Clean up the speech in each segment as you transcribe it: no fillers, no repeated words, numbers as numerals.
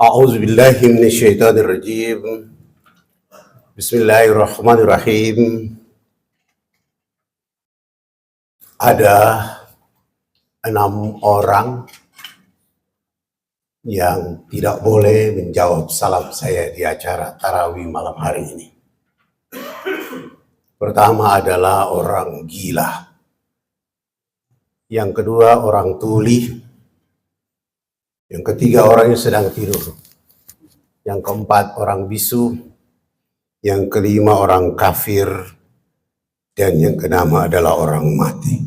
A'udzu billahi minasyaitonir rajim. Bismillahirrahmanirrahim. Ada 6 orang yang tidak boleh menjawab salam saya di acara tarawih malam hari ini. Pertama adalah orang gila. Yang kedua orang tuli. Yang ketiga orang yang sedang tidur. Yang keempat orang bisu. Yang kelima orang kafir. Dan yang keenam adalah orang mati.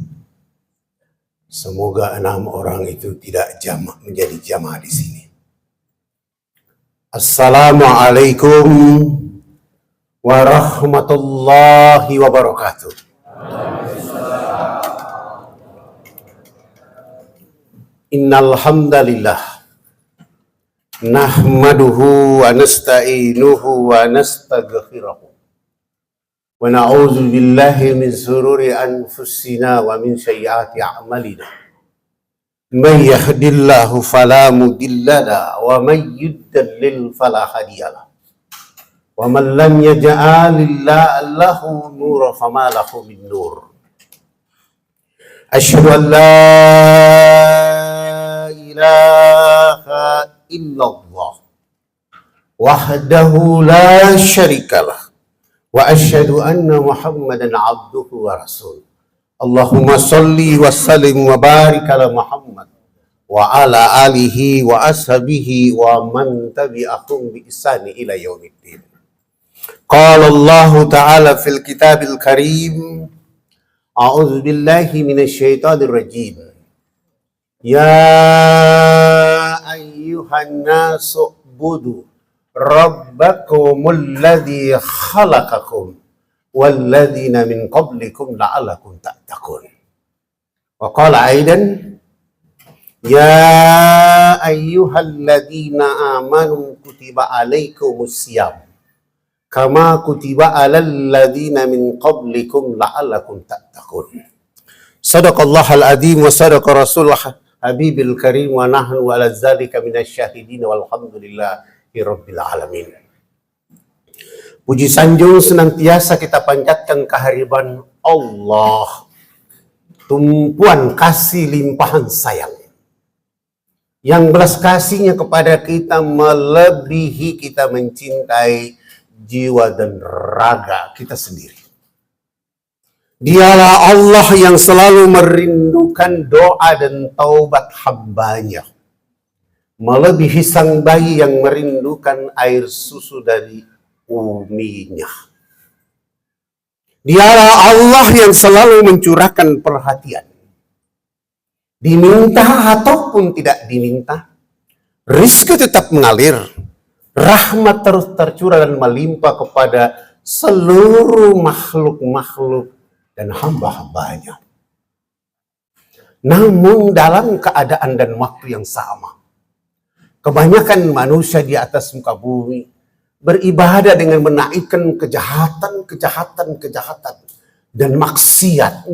Semoga 6 orang itu tidak menjadi jamaah di sini. Assalamualaikum warahmatullahi wabarakatuh. Innal hamdalillah nahmaduhu wa nasta'inuhu wa nastaghfiruh. Wa na'udzu billahi min shururi anfusina wa min sayyiati a'malina. May yahdihillahu fala mudilla lahu wa may yudlil fala hadiya lahu. Wa man lam yaj'alillahu lahu nuran fama lahu min nur. Asyhadu an la ilaha illallah wahdahu la syarikalah. Wa asyhadu anna Muhammadan abduhu wa rasul. Allahumma salli wa sallim wa barik ala Muhammad wa ala alihi wa ashabihi wa man tabi'ahum bi ihsani ila yaumiddin. Qala Allah ta'ala fil kitabil karim. A'udzu billahi minasyaitonir rajim. Ya ayyuhan nasu budu rabbakumul ladzi khalaqakum walladzina min qablikum la'allakum tattaqun. Wa qala aidan ya ayyuhalladzina amanu kutiba alaikumus syiyam kama kutiba alal ladzina min qablikum la'allakum tattaqun. Shadaqallahul adzim wa sadaqa rasulullah habibil karim wa nahnu ala dzalika minasyahidin walhamdulillah Rabbil alamin. Puji sanjung senantiasa kita panjatkan kehadiran Allah, tumpuan kasih limpahan sayang, yang belas kasihnya kepada kita melebihi kita mencintai jiwa dan raga kita sendiri. Dialah Allah yang selalu merindukan doa dan taubat hambanya, melebihi sang bayi yang merindukan air susu dari uminya. Dialah Allah yang selalu mencurahkan perhatian. Diminta ataupun tidak diminta, rezeki tetap mengalir. Rahmat terus tercurah dan melimpah kepada seluruh makhluk-makhluk dan hamba-hambanya. Namun dalam keadaan dan waktu yang sama, kebanyakan manusia di atas muka bumi beribadah dengan menaikkan kejahatan dan maksiat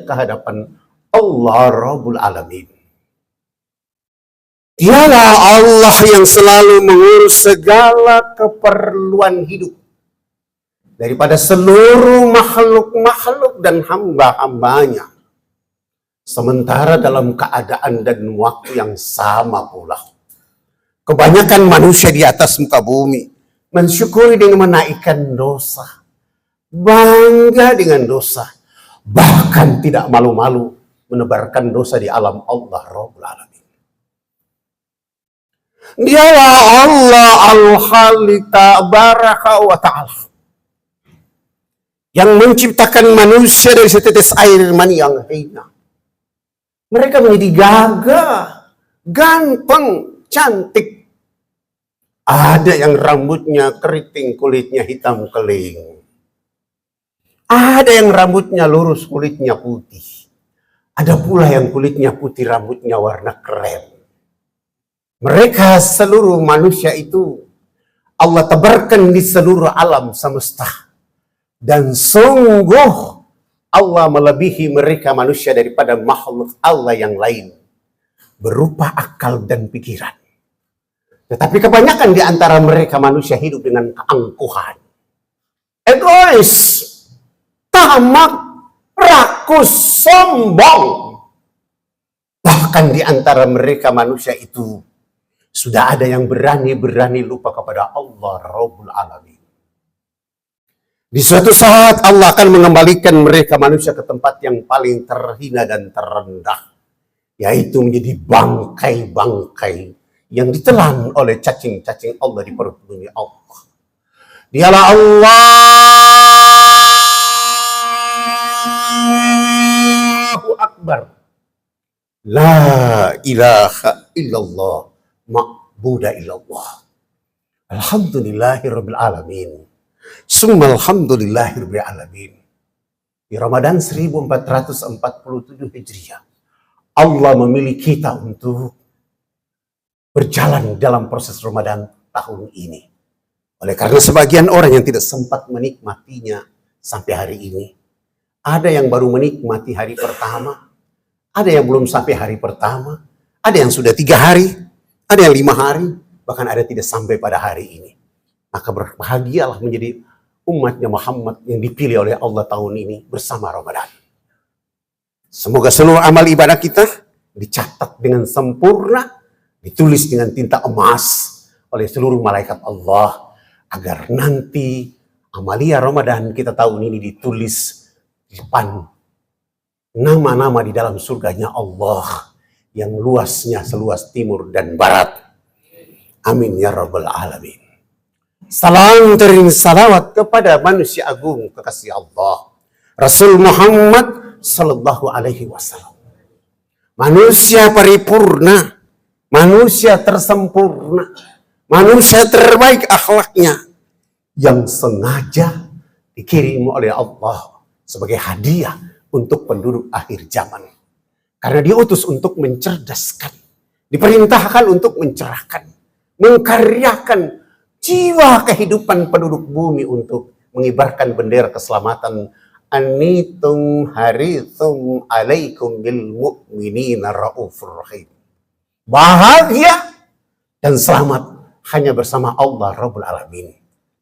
ke hadapan Allah Rabbul Alamin. Dialah Allah yang selalu mengurus segala keperluan hidup daripada seluruh makhluk-makhluk dan hamba-hambanya. Sementara dalam keadaan dan waktu yang sama pula, kebanyakan manusia di atas muka bumi mensyukuri dengan menaikkan dosa, bangga dengan dosa, bahkan tidak malu-malu menebarkan dosa di alam Allah Rabbul Alamin. Dialah Allah Al-Khaliq Tabaraka wa Ta'ala yang menciptakan manusia dari setetes air mani yang hina. Mereka menjadi gagah, ganteng, cantik. Ada yang rambutnya keriting, kulitnya hitam keling. Ada yang rambutnya lurus, kulitnya putih. Ada pula yang kulitnya putih, rambutnya warna krem. Mereka seluruh manusia itu Allah tebarkan di seluruh alam semesta. Dan sungguh Allah melebihi mereka manusia daripada makhluk Allah yang lain berupa akal dan pikiran. Tetapi kebanyakan di antara mereka manusia hidup dengan keangkuhan, egois, tamak, rakus, sombong. Bahkan di antara mereka manusia itu sudah ada yang berani lupa kepada Allah Rabbul Alamin. Di suatu saat Allah akan mengembalikan mereka manusia ke tempat yang paling terhina dan terendah, yaitu menjadi bangkai-bangkai yang ditelan oleh cacing-cacing Allah di perut bumi Allah. Dialah Allahu Akbar. La ilaha illallah ma'buda illallah. Alhamdulillahirabbil alamin. Summa alhamdulillahirabbil alamin. Di Ramadan 1447 Hijriah, Allah memilih kita untuk berjalan dalam proses Ramadan tahun ini. Oleh karena sebagian orang yang tidak sempat menikmatinya sampai hari ini. Ada yang baru menikmati hari pertama, ada yang belum sampai hari pertama, ada yang sudah 3 hari, ada yang 5 hari, bahkan ada tidak sampai pada hari ini. Maka berbahagialah menjadi umatnya Muhammad yang dipilih oleh Allah tahun ini bersama Ramadan. Semoga seluruh amal ibadah kita dicatat dengan sempurna, ditulis dengan tinta emas oleh seluruh malaikat Allah, agar nanti amalia Ramadan kita tahun ini ditulis di depan nama-nama di dalam surganya Allah yang luasnya seluas timur dan barat. Amin ya rabbal alamin. Salam tering salawat kepada manusia agung kekasih Allah, Rasul Muhammad sallallahu alaihi wasallam. Manusia paripurna, manusia tersempurna, manusia terbaik akhlaknya, yang sengaja dikirim oleh Allah sebagai hadiah untuk penduduk akhir zaman. Karena diutus untuk mencerdaskan, diperintahkan untuk mencerahkan, mengkaryakan jiwa kehidupan penduduk bumi untuk mengibarkan bendera keselamatan. Anitum harithum alaikum bil mu'minina raufur rahim. Bahagia dan selamat hanya bersama Allah Rabbul Alamin.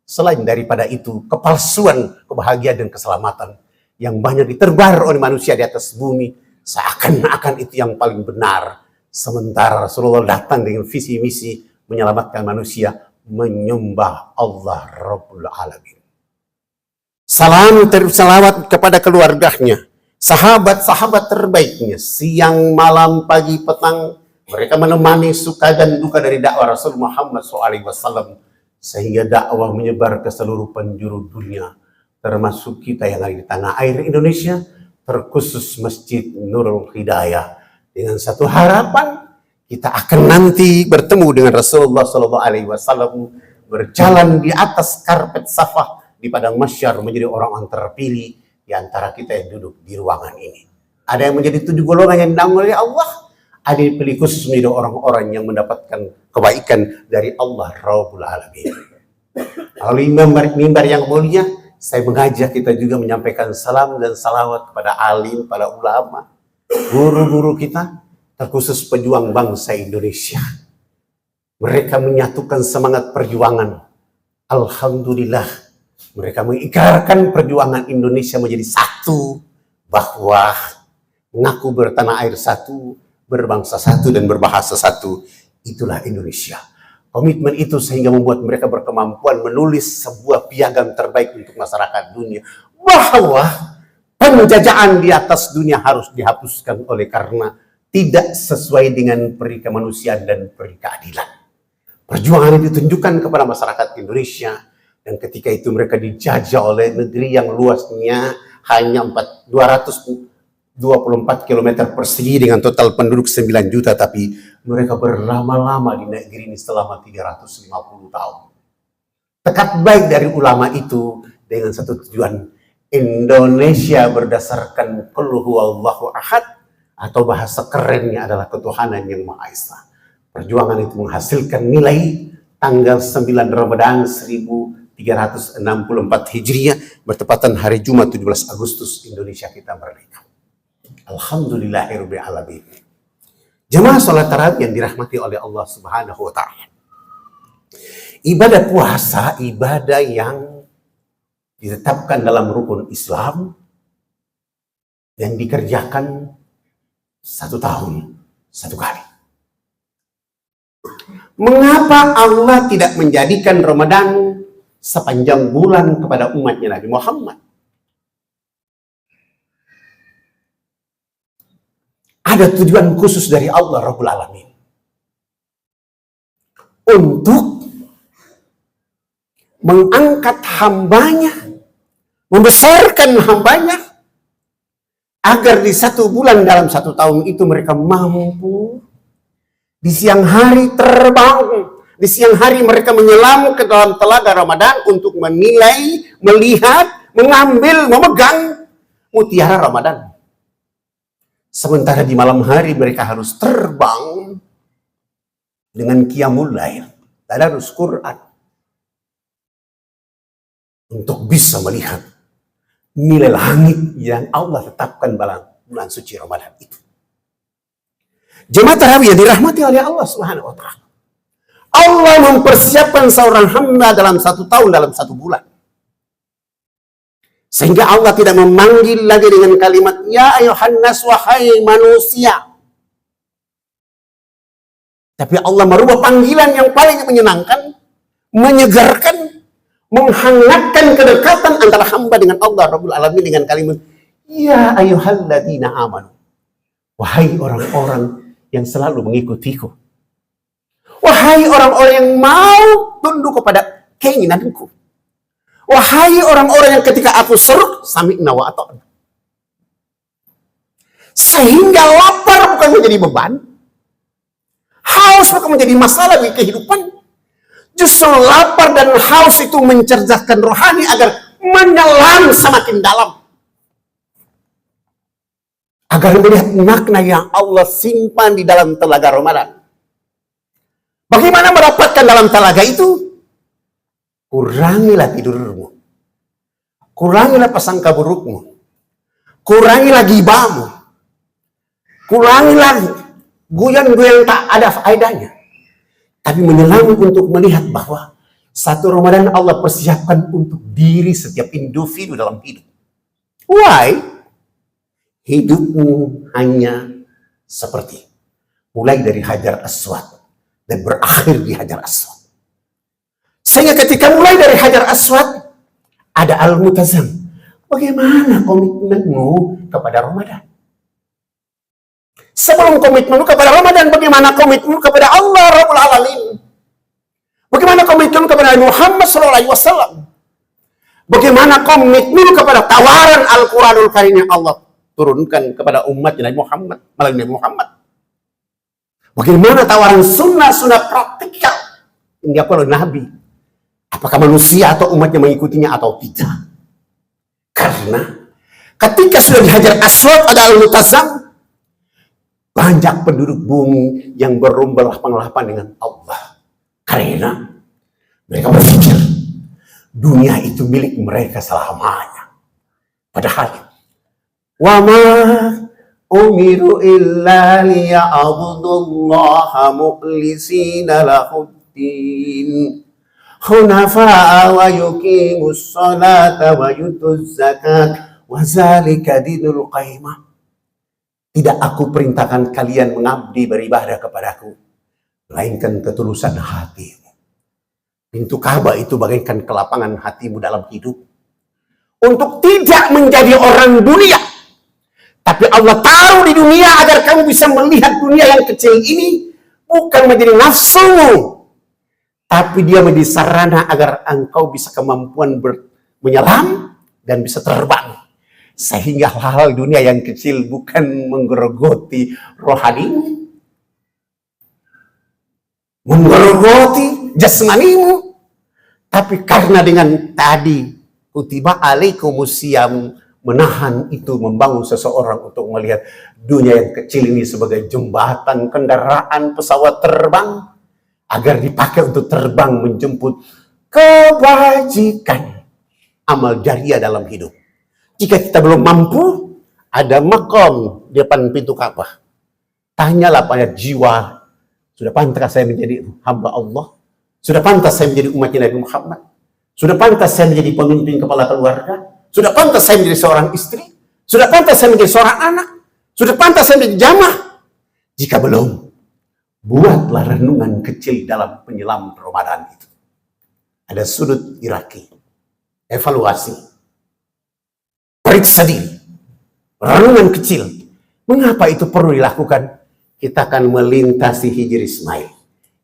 Selain daripada itu, kepalsuan kebahagiaan dan keselamatan yang banyak diterbar oleh manusia di atas bumi, seakan-akan itu yang paling benar. Sementara Rasulullah datang dengan visi misi menyelamatkan manusia, menyembah Allah Rabbul Alamin. Salam salawat kepada keluarganya, sahabat-sahabat terbaiknya, siang, malam, pagi, petang, mereka menemani suka dan duka dari dakwah Rasul Muhammad SAW, sehingga dakwah menyebar ke seluruh penjuru dunia, termasuk kita yang ada di tanah air Indonesia, terkhusus Masjid Nurul Hidayah. Dengan satu harapan, kita akan nanti bertemu dengan Rasulullah SAW, berjalan di atas karpet safah di padang mahsyar, menjadi orang-orang terpilih di antara kita yang duduk di ruangan ini. Ada yang menjadi 7 golongan yang diundang oleh Allah, ada yang pilih khusus menjadi orang-orang yang mendapatkan kebaikan dari Allah Rabbul Alamin. Melalui mimbar yang mulia, saya mengajak kita juga menyampaikan salam dan salawat kepada alim, para ulama, guru-guru kita, terkhusus pejuang bangsa Indonesia. Mereka menyatukan semangat perjuangan. Alhamdulillah, mereka mengikrarkan perjuangan Indonesia menjadi satu, bahwa mengaku bertanah air satu, berbangsa satu, dan berbahasa satu. Itulah Indonesia. Komitmen itu sehingga membuat mereka berkemampuan menulis sebuah piagam terbaik untuk masyarakat dunia, bahwa penjajahan di atas dunia harus dihapuskan oleh karena tidak sesuai dengan peri kemanusiaan dan peri keadilan. Perjuangan itu ditunjukkan kepada masyarakat Indonesia, dan ketika itu mereka dijajah oleh negeri yang luasnya hanya 224 km persegi dengan total penduduk 9 juta, tapi mereka berlama-lama di negeri ini selama 350 tahun. Tekad baik dari ulama itu dengan satu tujuan, Indonesia berdasarkan Qul huwallahu ahad, atau bahasa kerennya adalah ketuhanan yang Maha Esa. Perjuangan itu menghasilkan nilai tanggal 9 Ramadan 1364 Hijriah, bertepatan hari Jumat 17 Agustus, Indonesia kita merdeka. Alhamdulillahirabbil alamin. Jemaah salat tarawih yang dirahmati oleh Allah Subhanahu wa taala. Ibadah puasa, ibadah yang ditetapkan dalam rukun Islam yang dikerjakan 1 tahun 1 kali. Mengapa Allah tidak menjadikan Ramadan sepanjang bulan kepada umatnya Nabi Muhammad? Ada tujuan khusus dari Allah Rabbul Alamin untuk mengangkat hambanya, membesarkan hambanya, agar di 1 bulan dalam 1 tahun itu mereka mampu di siang hari terbang, di siang hari mereka menyelam ke dalam telaga Ramadan untuk menilai, melihat, mengambil, memegang mutiara Ramadan. Sementara di malam hari mereka harus terbang dengan qiyamul lail, tadarus Quran, untuk bisa melihat nilai langit yang Allah tetapkan dalam bulan suci Ramadan itu. Jemaah tarawih yang dirahmati oleh Allah Subhanahu wa taala. Allah mempersiapkan seorang hamba dalam 1 tahun, dalam 1 bulan. Sehingga Allah tidak memanggil lagi dengan kalimat ya ayuhan nas, wahai manusia. Tapi Allah merubah panggilan yang paling menyenangkan, menyegarkan, menghangatkan kedekatan antara hamba dengan Allah Rabbul Alamin dengan kalimat ya ayyuhalladzina amanu, wahai orang-orang yang selalu mengikutiku, wahai orang-orang yang mau tunduk kepada keinginanku, wahai orang-orang yang ketika aku seru sami'na wa ata'na. Sehingga lapar bukan menjadi beban, haus bukan menjadi masalah di kehidupan. Justru lapar dan haus itu mencerdaskan rohani agar menyelam semakin dalam, agar melihat makna yang Allah simpan di dalam telaga Ramadan. Bagaimana mendapatkan dalam telaga itu? Kurangilah tidurmu, kurangilah prasangka burukmu, kurangilah gibahmu, kurangilah guyon-guyon tak ada faedahnya. Tapi menyelam untuk melihat bahwa 1 Ramadan Allah persiapkan untuk diri setiap individu dalam hidup. Why? Hidupmu hanya seperti mulai dari Hajar Aswad dan berakhir di Hajar Aswad. Sehingga ketika mulai dari Hajar Aswad ada Al-Multazam. Bagaimana komitmenmu kepada Ramadan? Sebelum komitmenmu kepada Ramadan, bagaimana komitmenmu kepada Allah Rabbul Alamin? Bagaimana komitmenmu kepada Muhammad SAW? Bagaimana komitmenmu kepada tawaran Al-Quranul Karim yang Allah turunkan kepada umat Nabi Muhammad, melalui Nabi Muhammad? Bagaimana tawaran sunnah-sunnah praktikal yang dilakukan oleh Nabi? Apakah manusia atau umatnya mengikutinya atau tidak? Karena ketika sudah di Hajar Aswad ada Al-Multazam, banyak penduduk bumi yang berlomba-lomba dengan Allah. Karena mereka berpikir dunia itu milik mereka selamanya. Padahal wa ma umiru illa liya'budullaha mukhlisina lahuddin hunafa'a wa yuqimus salata wa yutuz zakat wa zalika dinul qayyimah. Tidak aku perintahkan kalian mengabdi beribadah kepadaku, melainkan ketulusan hatimu. Pintu Ka'bah itu bagaikan kelapangan hatimu dalam hidup. Untuk tidak menjadi orang dunia. Tapi Allah taruh di dunia agar kamu bisa melihat dunia yang kecil ini bukan menjadi nafsumu. Tapi dia menjadi sarana agar engkau bisa kemampuan menyelam dan bisa terbang. Sehingga hal-hal dunia yang kecil bukan menggerogoti rohanimu, menggerogoti jasmanimu, tapi karena dengan tadi kutiba alaikumusiyam, menahan itu, membangun seseorang untuk melihat dunia yang kecil ini sebagai jembatan, kendaraan, pesawat terbang, agar dipakai untuk terbang menjemput kebajikan, amal jariah dalam hidup. Jika kita belum mampu, ada makom di depan pintu Ka'bah. Tanyalah pada jiwa, sudah pantas saya menjadi hamba Allah? Sudah pantas saya menjadi umat Nabi Muhammad. Sudah pantas saya menjadi pemimpin kepala keluarga. Sudah pantas saya menjadi seorang istri. Sudah pantas saya menjadi seorang anak. Sudah pantas saya menjadi jamaah. Jika belum, buatlah renungan kecil dalam penyelam Ramadan itu. Ada sudut Iraki. Evaluasi. Periksa diri. Renungan kecil. Mengapa itu perlu dilakukan? Kita akan melintasi Hijri Ismail.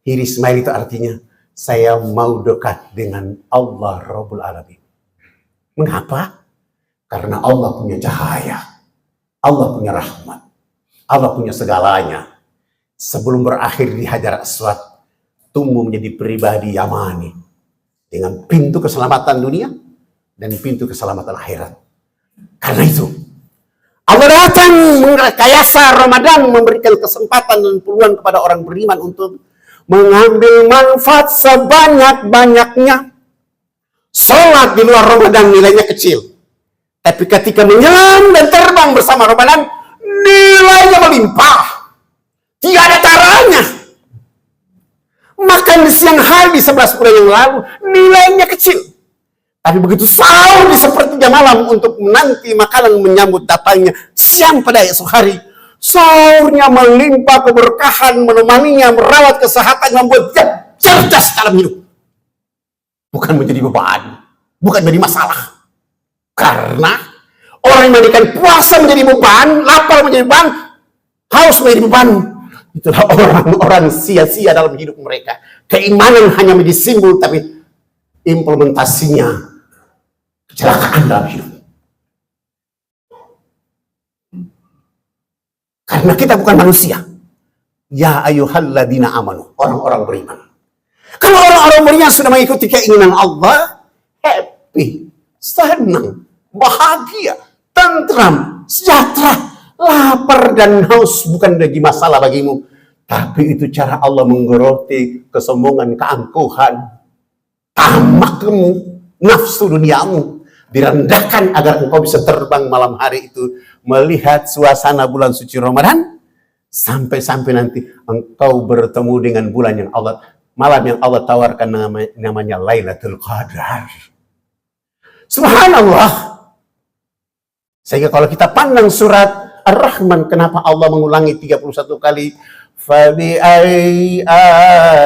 Hijri Ismail itu artinya, saya mau dekat dengan Allah Rabbul Alamin. Mengapa? Karena Allah punya cahaya. Allah punya rahmat. Allah punya segalanya. Sebelum berakhir di Hajar Aswad, tumbuh menjadi pribadi Yamani. Dengan pintu keselamatan dunia dan pintu keselamatan akhirat. Karena itu, Allah datang merekayasa Ramadan, memberikan kesempatan dan peluang kepada orang beriman untuk mengambil manfaat sebanyak-banyaknya. Sholat di luar Ramadan nilainya kecil. Tapi ketika menyelam dan terbang bersama Ramadan, nilainya melimpah. Tiada taranya. Makan di siang hari di 11 bulan yang lalu, nilainya kecil. Tapi begitu sahur di sepertiga malam untuk menanti makanan menyambut datangnya siang pada esok hari, sahurnya melimpah keberkahan, menemaninya, merawat kesehatan, membuat dia cerdas dalam hidup. Bukan menjadi beban, bukan menjadi masalah. Karena orang yang menjadikan puasa menjadi beban, lapar menjadi beban, haus menjadi beban, itulah orang-orang sia-sia dalam hidup mereka. Keimanan hanya menjadi simbol, tapi implementasinya kecelakaan dalam hidup. Karena kita bukan manusia. Ya ayyuhalladzina amanu, orang-orang beriman. Kalau orang-orang beriman sudah mengikuti keinginan Allah, happy, senang, bahagia, tentram, sejahtera, lapar dan haus bukan lagi masalah bagimu. Tapi itu cara Allah menggeroti kesombongan, keangkuhan, tamakmu, nafsu duniamu. Direndahkan agar engkau bisa terbang malam hari itu melihat suasana bulan suci Ramadan, sampai-sampai nanti engkau bertemu dengan bulan yang Allah, malam yang Allah tawarkan namanya Lailatul Qadar. Subhanallah. Sehingga kalau kita pandang surat Ar-Rahman, kenapa Allah mengulangi 31 kali? Fabi ai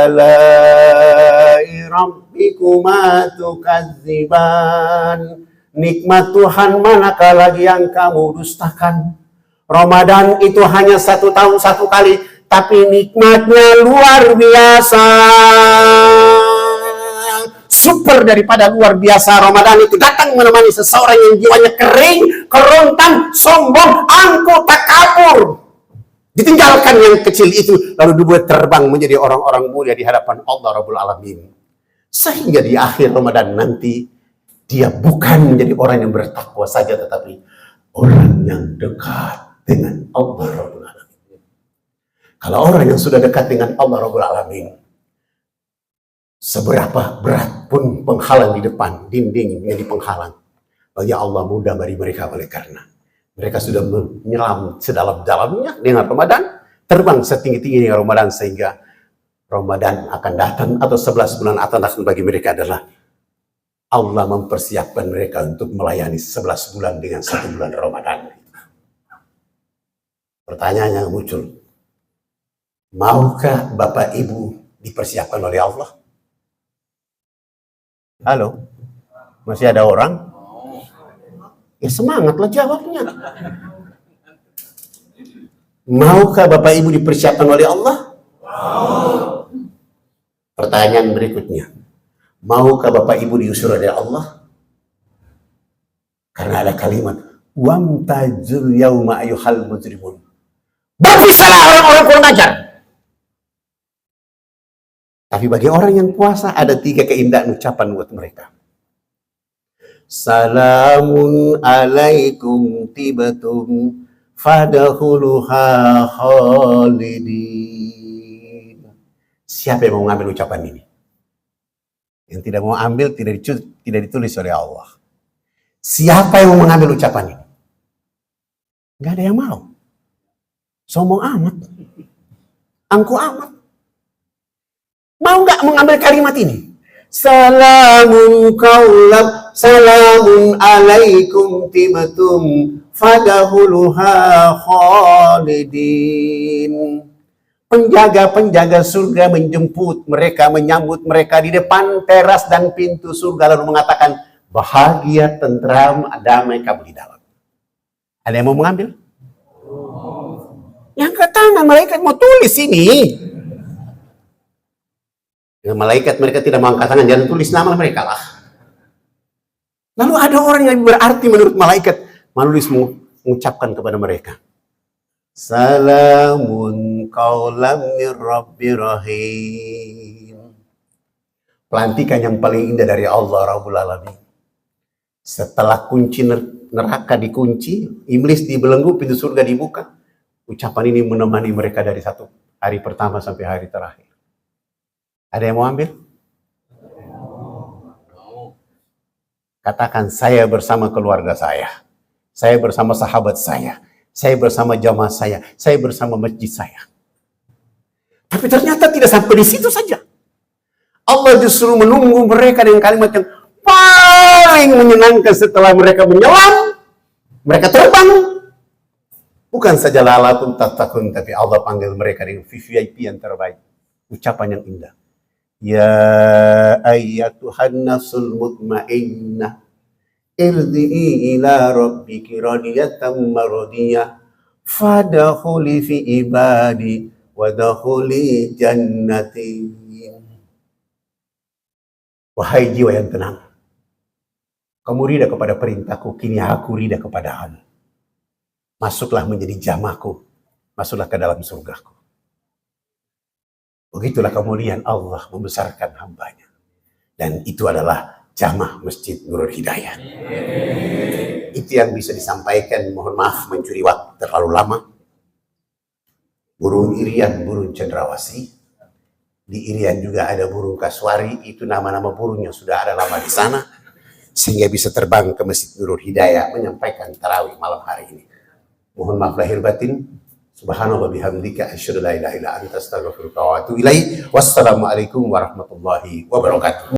alai rabbikuma tukadziban. Nikmat Tuhan manakah lagi yang kamu dustakan? Ramadan itu hanya 1 tahun 1 kali, tapi nikmatnya luar biasa. Super daripada luar biasa. Ramadan itu datang menemani seseorang yang jiwanya kering, kerontang, sombong, angkuh, takabur. Ditinggalkan yang kecil itu, lalu dibuat terbang menjadi orang-orang mulia di hadapan Allah Rabbul Alamin. Sehingga di akhir Ramadan nanti, dia bukan menjadi orang yang bertakwa saja, tetapi orang yang dekat dengan Allah Rabbul Alamin. Kalau orang yang sudah dekat dengan Allah Rabbul Alamin, seberapa berat pun penghalang di depan, dinding menjadi penghalang, bagi Allah mudah bagi mereka, oleh karena mereka sudah menyelam sedalam-dalamnya dengan Ramadan, terbang setinggi-tinggi dengan Ramadan, sehingga Ramadan akan datang atau 11 bulan akan datang bagi mereka adalah Allah mempersiapkan mereka untuk melayani 11 bulan dengan 1 bulan Ramadan. Pertanyaan yang muncul, maukah Bapak Ibu dipersiapkan oleh Allah? Halo? Masih ada orang? Ya semangatlah jawabnya. Maukah Bapak Ibu dipersiapkan oleh Allah? Pertanyaan berikutnya, maukah Bapak Ibu diusir oleh Allah? Karena ada kalimat, wamtazul yauma ayyuhal mujrimun. Berpisahlah orang-orang kurang ajar. Tapi bagi orang yang puasa ada 3 keindahan ucapan buat mereka. Salamun alaikum tibatum fadkhuluha khalidin. Siapa yang mau mengambil ucapan ini? Yang tidak mau ambil tidak ditulis oleh Allah. Siapa yang mau mengambil ucapan ini? Gak ada yang mau. Sombong amat. Angkuh amat. Mau nggak mengambil kalimat ini? Salamun salamun alaikum tibatum fadahuluha khalidin. Penjaga-penjaga surga menjemput mereka, menyambut mereka di depan teras dan pintu surga, lalu mengatakan, bahagia, tentram, damai kamu di dalam. Ada yang mau mengambil? Yang ke tangan, malaikat mau tulis ini. Dengan malaikat mereka tidak mau angkat tangan, jangan tulis nama mereka lah. Lalu ada orang yang berarti menurut malaikat, menulis mengucapkan kepada mereka, salamun qaulam mir rabbir rahim. Pelantikan yang paling indah dari Allah Rabbul Alamin. Setelah kunci neraka dikunci, iblis dibelenggu, pintu surga dibuka, ucapan ini menemani mereka dari satu hari pertama sampai hari terakhir. Ada yang mau ambil? Katakan, saya bersama keluarga saya bersama sahabat saya bersama jamaah saya bersama masjid saya. Tapi ternyata tidak sampai di situ saja. Allah justru menunggu mereka dengan kalimat yang paling menyenangkan setelah mereka menyelam, mereka terbang. Bukan saja lalatun tatakun, tapi Allah panggil mereka dengan VIP yang terbaik. Ucapan yang indah. Ya ayyatuhan nafsul mutmainnah irdi'i ila rabbiki radiyatan maradiyah fadakhuli fi ibadi wadakhuli jannati. Wahai jiwa yang tenang, kamu ridha kepada perintahku, kini aku ridha kepadamu. Masuklah menjadi jamaahku, masuklah ke dalam surgaku. Begitulah kemuliaan Allah membesarkan hambanya. Dan itu adalah jamaah Masjid Nurul Hidayah. Itu yang bisa disampaikan, mohon maaf mencuri waktu terlalu lama. Burung irian, burung cendrawasih. Di irian juga ada burung kasuari, itu nama-nama burung yang sudah ada lama di sana. Sehingga bisa terbang ke Masjid Nurul Hidayah menyampaikan tarawih malam hari ini. Mohon maaf lahir batin. Subhanallah bihamdika asyhadu an la ilaha illa anta astaghfiruka wa atubu ilaik. Wassalamualaikum warahmatullahi wabarakatuh.